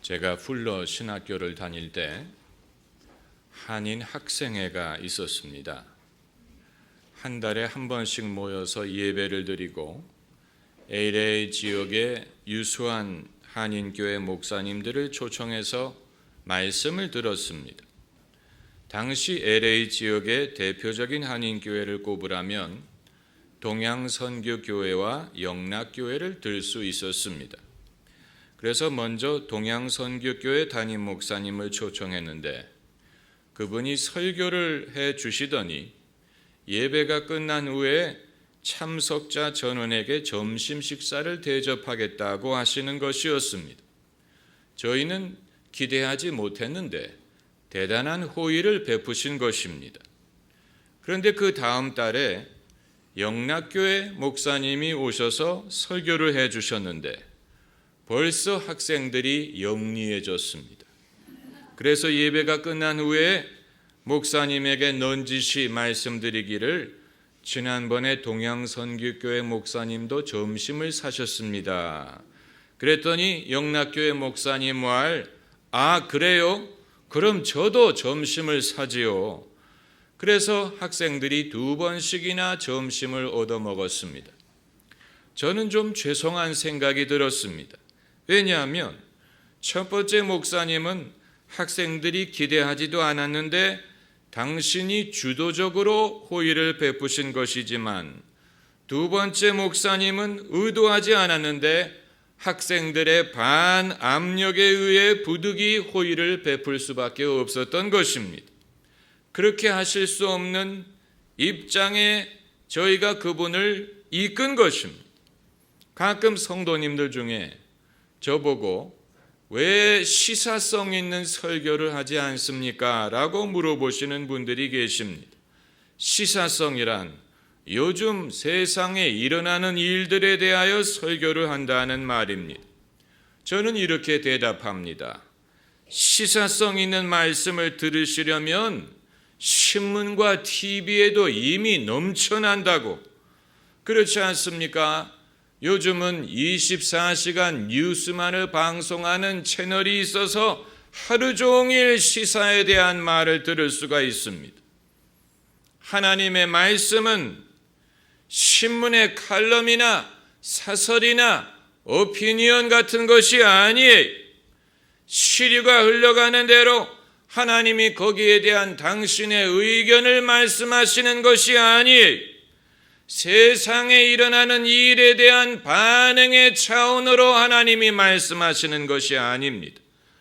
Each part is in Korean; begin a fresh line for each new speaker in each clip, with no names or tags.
제가 풀러 신학교를 다닐 때 한인 학생회가 있었습니다. 한 달에 한 번씩 모여서 예배를 드리고 LA 지역의 유수한 한인교회 목사님들을 초청해서 말씀을 들었습니다. 당시 LA 지역의 대표적인 한인교회를 꼽으라면 동양선교교회와 영락교회를 들 수 있었습니다. 그래서 먼저 동양선교교회 담임 목사님을 초청했는데 그분이 설교를 해 주시더니 예배가 끝난 후에 참석자 전원에게 점심 식사를 대접하겠다고 하시는 것이었습니다. 저희는 기대하지 못했는데 대단한 호의를 베푸신 것입니다. 그런데 그 다음 달에 영락교회 목사님이 오셔서 설교를 해 주셨는데 벌써 학생들이 영리해졌습니다. 그래서 예배가 끝난 후에 목사님에게 넌지시 말씀드리기를 지난번에 동양선교교회 목사님도 점심을 사셨습니다. 그랬더니 영락교회 목사님 말, 그래요? 그럼 저도 점심을 사지요. 그래서 학생들이 2번씩이나 점심을 얻어먹었습니다. 저는 좀 죄송한 생각이 들었습니다. 왜냐하면 첫 번째 목사님은 학생들이 기대하지도 않았는데 당신이 주도적으로 호의를 베푸신 것이지만 두 번째 목사님은 의도하지 않았는데 학생들의 반압력에 의해 부득이 호의를 베풀 수밖에 없었던 것입니다. 그렇게 하실 수 없는 입장에 저희가 그분을 이끈 것입니다. 가끔 성도님들 중에 저보고 왜 시사성 있는 설교를 하지 않습니까? 라고 물어보시는 분들이 계십니다. 시사성이란 요즘 세상에 일어나는 일들에 대하여 설교를 한다는 말입니다. 저는 이렇게 대답합니다. 시사성 있는 말씀을 들으시려면 신문과 TV에도 이미 넘쳐난다고. 그렇지 않습니까? 요즘은 24시간 뉴스만을 방송하는 채널이 있어서 하루 종일 시사에 대한 말을 들을 수가 있습니다. 하나님의 말씀은 신문의 칼럼이나 사설이나 오피니언 같은 것이 아니에요. 시류가 흘러가는 대로 하나님이 거기에 대한 당신의 의견을 말씀하시는 것이 아니에요. 세상에 일어나는 일에 대한 반응의 차원으로 하나님이 말씀하시는 것이 아닙니다.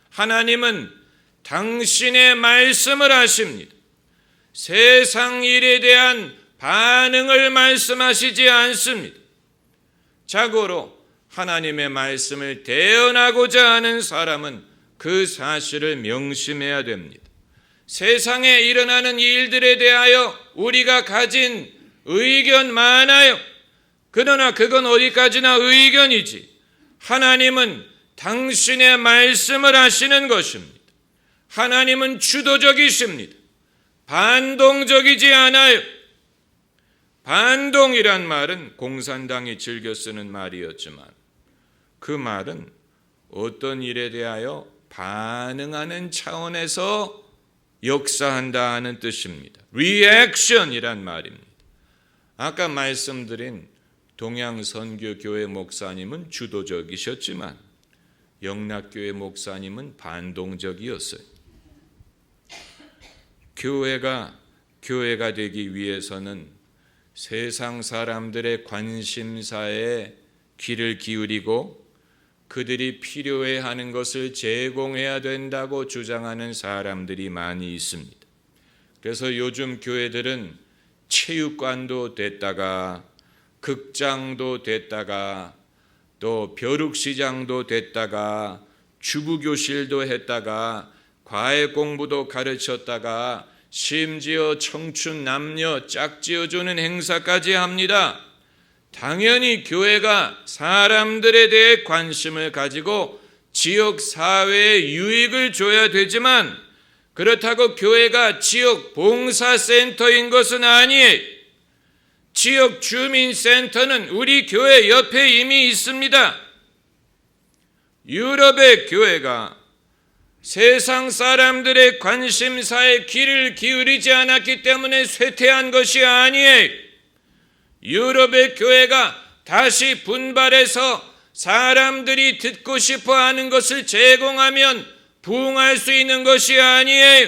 하나님은 당신의 말씀을 하십니다. 세상 일에 대한 반응을 말씀하시지 않습니다. 자고로 하나님의 말씀을 대언하고자 하는 사람은 그 사실을 명심해야 됩니다. 세상에 일어나는 일들에 대하여 우리가 가진 의견 많아요. 그러나 그건 어디까지나 의견이지. 하나님은 당신의 말씀을 하시는 것입니다. 하나님은 주도적이십니다. 반동적이지 않아요. 반동이란 말은 공산당이 즐겨 쓰는 말이었지만 그 말은 어떤 일에 대하여 반응하는 차원에서 역사한다 하는 뜻입니다. 리액션이란 말입니다. 아까 말씀드린 동양선교교회 목사님은 주도적이셨지만 영락교회 목사님은 반동적이었어요. 교회가 되기 위해서는 세상 사람들의 관심사에 귀를 기울이고 그들이 필요해하는 것을 제공해야 된다고 주장하는 사람들이 많이 있습니다. 그래서 요즘 교회들은 체육관도 됐다가 극장도 됐다가 또 벼룩시장도 됐다가 주부교실도 했다가 과외 공부도 가르쳤다가 심지어 청춘 남녀 짝지어주는 행사까지 합니다. 당연히 교회가 사람들에 대해 관심을 가지고 지역 사회에 유익을 줘야 되지만 그렇다고 교회가 지역 봉사센터인 것은 아니에요. 지역 주민센터는 우리 교회 옆에 이미 있습니다. 유럽의 교회가 세상 사람들의 관심사에 귀를 기울이지 않았기 때문에 쇠퇴한 것이 아니에요. 유럽의 교회가 다시 분발해서 사람들이 듣고 싶어 하는 것을 제공하면 부흥할 수 있는 것이 아니에요.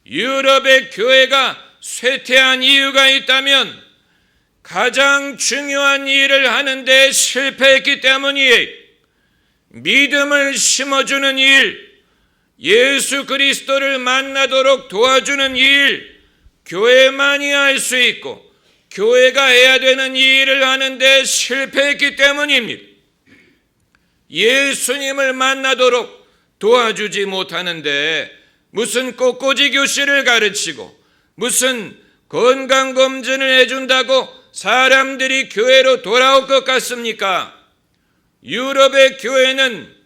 유럽의 교회가 쇠퇴한 이유가 있다면 가장 중요한 일을 하는데 실패했기 때문이에요. 믿음을 심어주는 일, 예수 그리스도를 만나도록 도와주는 일, 교회만이 할 수 있고 교회가 해야 되는 일을 하는데 실패했기 때문입니다. 예수님을 만나도록 도와주지 못하는데 무슨 꽃꽂이 교실을 가르치고 무슨 건강검진을 해준다고 사람들이 교회로 돌아올 것 같습니까? 유럽의 교회는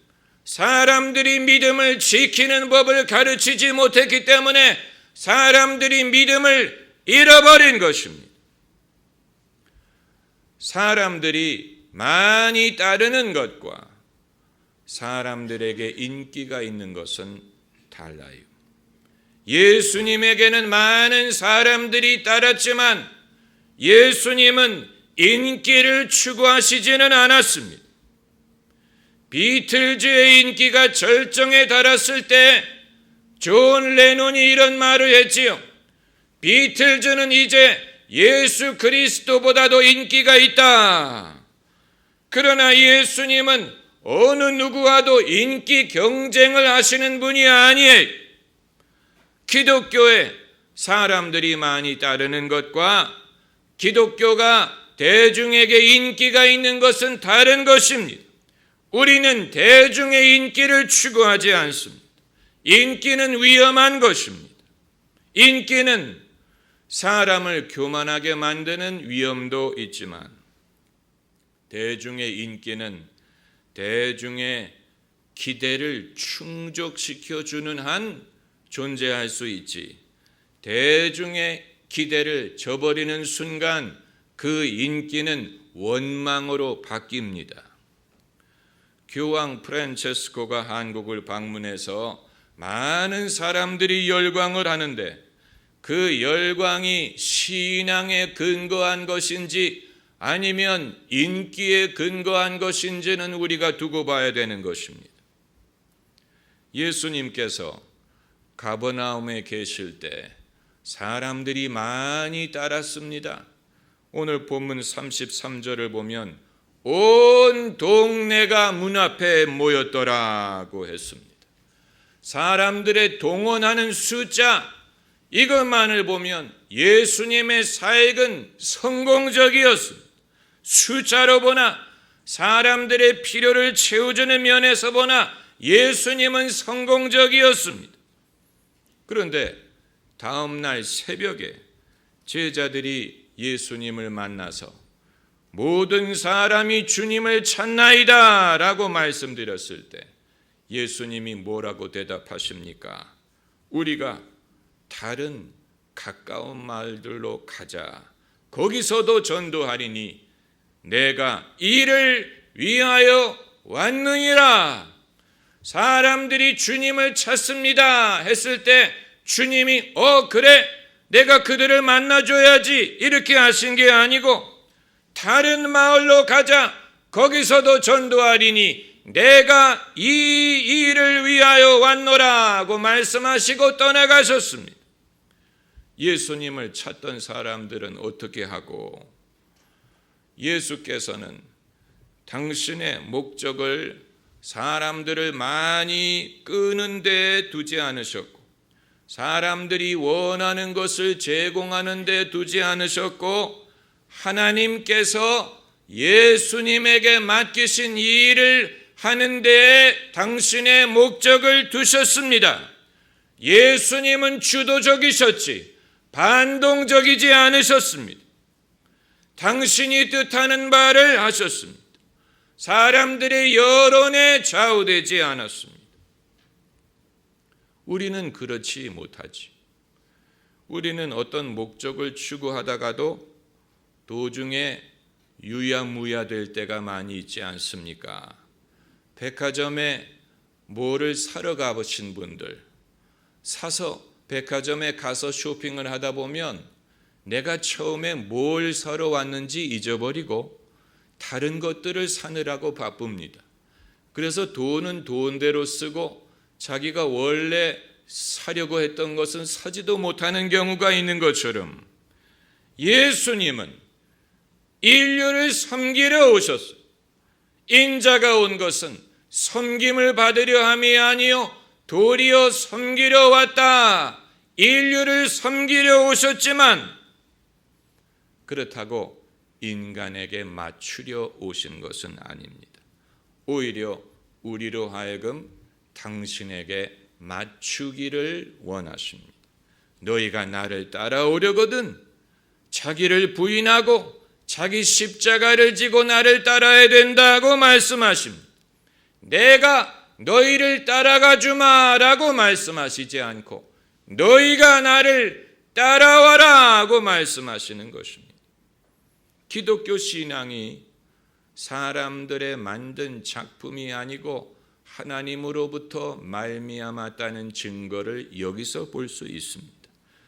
사람들이 믿음을 지키는 법을 가르치지 못했기 때문에 사람들이 믿음을 잃어버린 것입니다. 사람들이 많이 따르는 것과 사람들에게 인기가 있는 것은 달라요. 예수님에게는 많은 사람들이 따랐지만 예수님은 인기를 추구하시지는 않았습니다. 비틀즈의 인기가 절정에 달했을 때 존 레논이 이런 말을 했지요. 비틀즈는 이제 예수 그리스도보다도 인기가 있다. 그러나 예수님은 어느 누구와도 인기 경쟁을 하시는 분이 아니에요. 기독교에 사람들이 많이 따르는 것과 기독교가 대중에게 인기가 있는 것은 다른 것입니다. 우리는 대중의 인기를 추구하지 않습니다. 인기는 위험한 것입니다. 인기는 사람을 교만하게 만드는 위험도 있지만 대중의 인기는 대중의 기대를 충족시켜주는 한 존재할 수 있지, 대중의 기대를 저버리는 순간 그 인기는 원망으로 바뀝니다. 교황 프란체스코가 한국을 방문해서 많은 사람들이 열광을 하는데 그 열광이 신앙에 근거한 것인지 아니면 인기에 근거한 것인지는 우리가 두고 봐야 되는 것입니다. 예수님께서 가버나움에 계실 때 사람들이 많이 따랐습니다. 오늘 본문 33절을 보면 온 동네가 문 앞에 모였더라고 했습니다. 사람들의 동원하는 숫자, 이것만을 보면 예수님의 사역은 성공적이었습니다. 숫자로 보나 사람들의 필요를 채워주는 면에서 보나 예수님은 성공적이었습니다. 그런데 다음 날 새벽에 제자들이 예수님을 만나서 모든 사람이 주님을 찾나이다 라고 말씀드렸을 때 예수님이 뭐라고 대답하십니까? 우리가 다른 가까운 마을들로 가자. 거기서도 전도하리니 내가 이를 위하여 왔느니라. 사람들이 주님을 찾습니다 했을 때 주님이 그래 내가 그들을 만나줘야지 이렇게 하신 게 아니고 다른 마을로 가자. 거기서도 전도하리니 내가 이 일을 위하여 왔노라고 말씀하시고 떠나가셨습니다. 예수님을 찾던 사람들은 어떻게 하고 예수께서는 당신의 목적을 사람들을 많이 끄는 데 두지 않으셨고 사람들이 원하는 것을 제공하는 데 두지 않으셨고 하나님께서 예수님에게 맡기신 이 일을 하는 데에 당신의 목적을 두셨습니다. 예수님은 주도적이셨지 반동적이지 않으셨습니다. 당신이 뜻하는 바를 하셨습니다. 사람들의 여론에 좌우되지 않았습니다. 우리는 그렇지 못하지. 우리는 어떤 목적을 추구하다가도 도중에 유야무야 될 때가 많이 있지 않습니까? 백화점에 뭐를 사러 가보신 분들, 사서 백화점에 가서 쇼핑을 하다 보면 내가 처음에 뭘 사러 왔는지 잊어버리고 다른 것들을 사느라고 바쁩니다. 그래서 돈은 돈대로 쓰고 자기가 원래 사려고 했던 것은 사지도 못하는 경우가 있는 것처럼 예수님은 인류를 섬기러 오셨어요. 인자가 온 것은 섬김을 받으려 함이 아니요 도리어 섬기려 왔다. 인류를 섬기려 오셨지만 그렇다고 인간에게 맞추려 오신 것은 아닙니다. 오히려 우리로 하여금 당신에게 맞추기를 원하십니다. 너희가 나를 따라오려거든 자기를 부인하고 자기 십자가를 지고 나를 따라야 된다고 말씀하십니다. 내가 너희를 따라가 주마라고 말씀하시지 않고 너희가 나를 따라와라고 말씀하시는 것입니다. 기독교 신앙이 사람들의 만든 작품이 아니고 하나님으로부터 말미암았다는 증거를 여기서 볼 수 있습니다.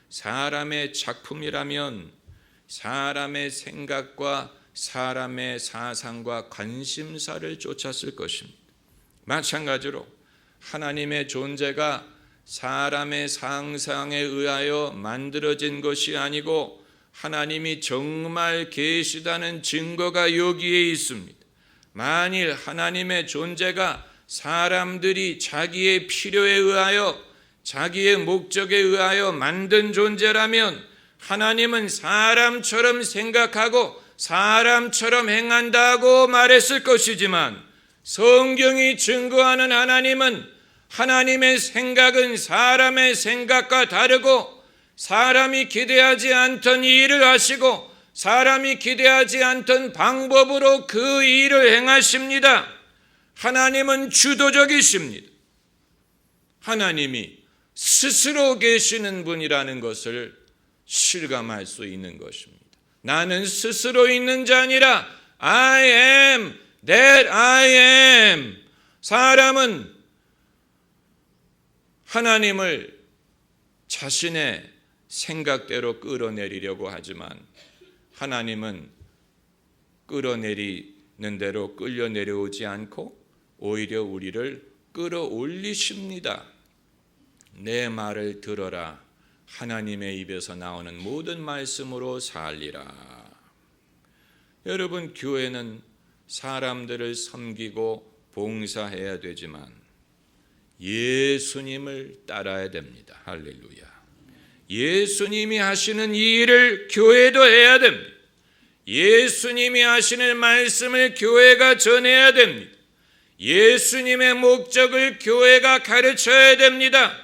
사람의 작품이라면 사람의 생각과 사람의 사상과 관심사를 쫓았을 것입니다. 마찬가지로 하나님의 존재가 사람의 상상에 의하여 만들어진 것이 아니고 하나님이 정말 계시다는 증거가 여기에 있습니다. 만일 하나님의 존재가 사람들이 자기의 필요에 의하여 자기의 목적에 의하여 만든 존재라면 하나님은 사람처럼 생각하고 사람처럼 행한다고 말했을 것이지만 성경이 증거하는 하나님은 하나님의 생각은 사람의 생각과 다르고 사람이 기대하지 않던 일을 하시고 사람이 기대하지 않던 방법으로 그 일을 행하십니다. 하나님은 주도적이십니다. 하나님이 스스로 계시는 분이라는 것을 실감할 수 있는 것입니다. 나는 스스로 있는 자 아니라 I am that I am. 사람은 하나님을 자신의 생각대로 끌어내리려고 하지만 하나님은 끌어내리는 대로 끌려 내려오지 않고 오히려 우리를 끌어올리십니다. 내 말을 들어라. 하나님의 입에서 나오는 모든 말씀으로 살리라. 여러분, 교회는 사람들을 섬기고 봉사해야 되지만 예수님을 따라야 됩니다. 할렐루야. 예수님이 하시는 이 일을 교회도 해야 됩니다. 예수님이 하시는 말씀을 교회가 전해야 됩니다. 예수님의 목적을 교회가 가르쳐야 됩니다.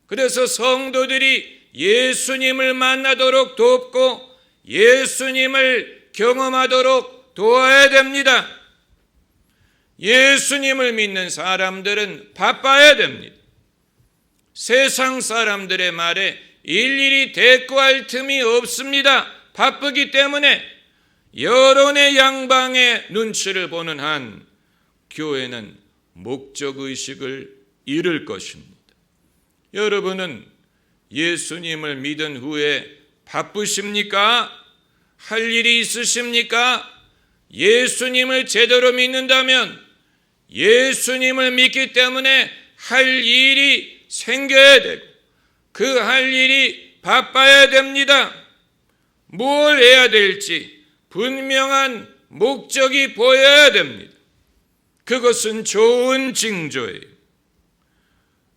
그래서 성도들이 예수님을 만나도록 돕고 예수님을 경험하도록 도와야 됩니다. 예수님을 믿는 사람들은 바빠야 됩니다. 세상 사람들의 말에 일일이 대꾸할 틈이 없습니다. 바쁘기 때문에 여론의 양방의 눈치를 보는 한 교회는 목적의식을 잃을 것입니다. 여러분은 예수님을 믿은 후에 바쁘십니까? 할 일이 있으십니까? 예수님을 제대로 믿는다면 예수님을 믿기 때문에 할 일이 생겨야 되고 그 할 일이 바빠야 됩니다. 뭘 해야 될지 분명한 목적이 보여야 됩니다. 그것은 좋은 징조예요.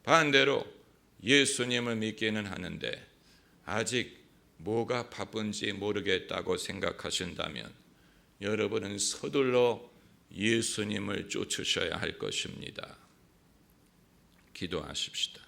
반대로 예수님을 믿기는 하는데 아직 뭐가 바쁜지 모르겠다고 생각하신다면 여러분은 서둘러 예수님을 쫓으셔야 할 것입니다. 기도하십시다.